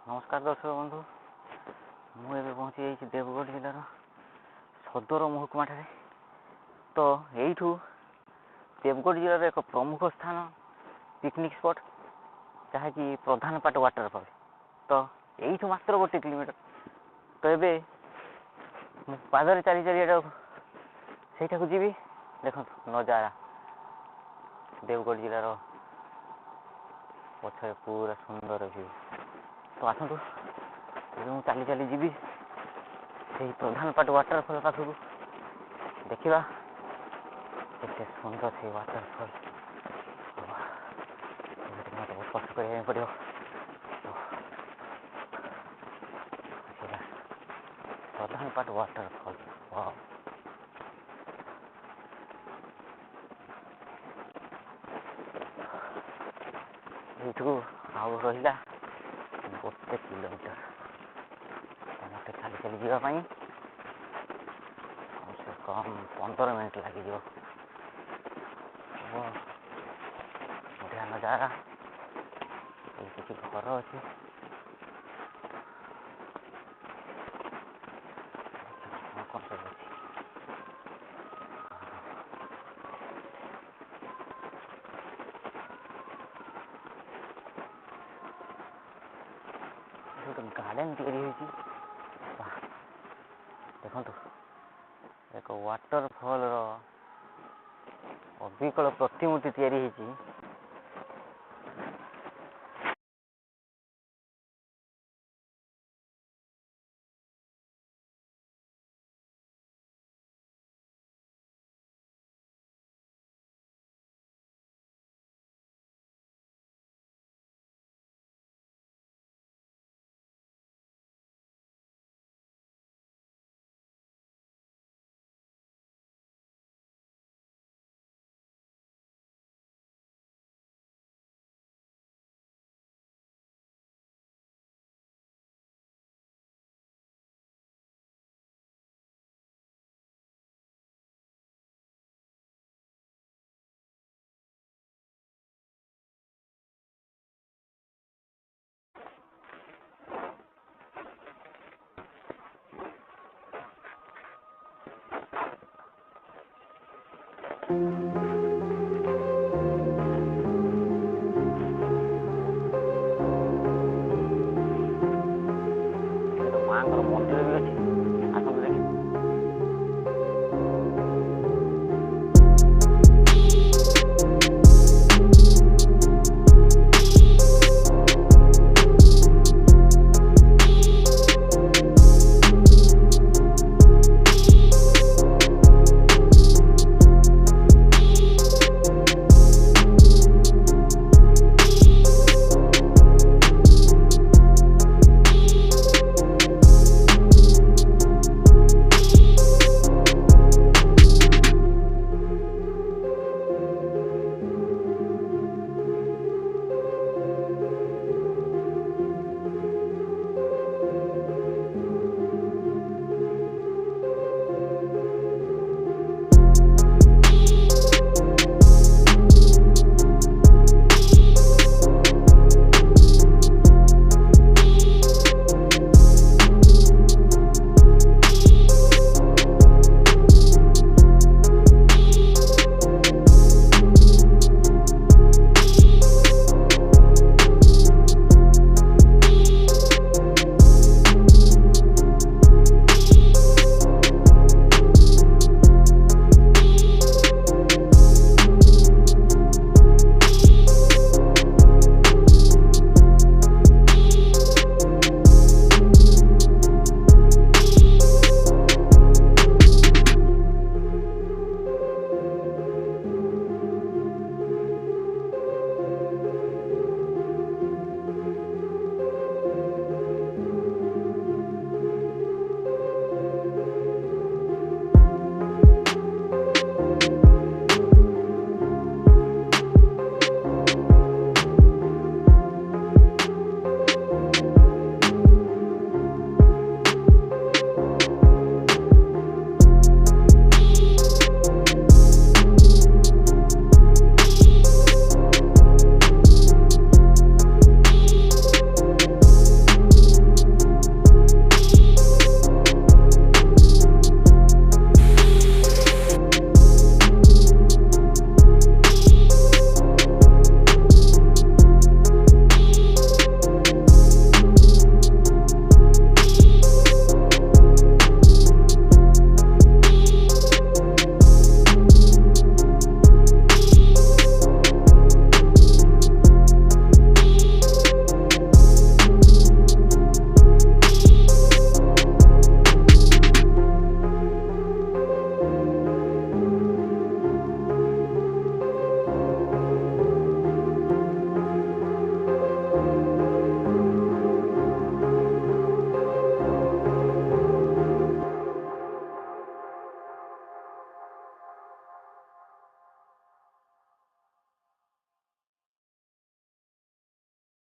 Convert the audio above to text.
नमस्कार दर्शक बंधु मुझे पहुँची जाइए देवगढ़ जिलार सदर महकुमा ठारे। तो यू देवगढ़ जिलार एक प्रमुख स्थान पिकनिक स्पॉट जहाँकि प्रधानपाट वाटरफॉल। तो यू मात्र 1 किलोमीटर। तो ये पादरे चली चली सहीटा को जी देख नजारा देवगढ़ जिलार पछरे पूरा सुंदर व्यू। तो आसतु चली चली जी से प्रधानपाट वाटरफॉल पाखक देखा केते सुंदर से वाटरफॉल। मत बहुत कष्ट करने पड़ो। प्रधानपाट वाटरफॉल वाह यू आउ रहा 1 किलोमीटर मत चली चली जावाई कम से कम 15 मिनट लगे। बढ़िया नजारा किसी घर अच्छे कौन सब अच्छे गोटे गार्डन देखो एक वाटरफॉल अविकल प्रतिमूर्ति तैयारी थी।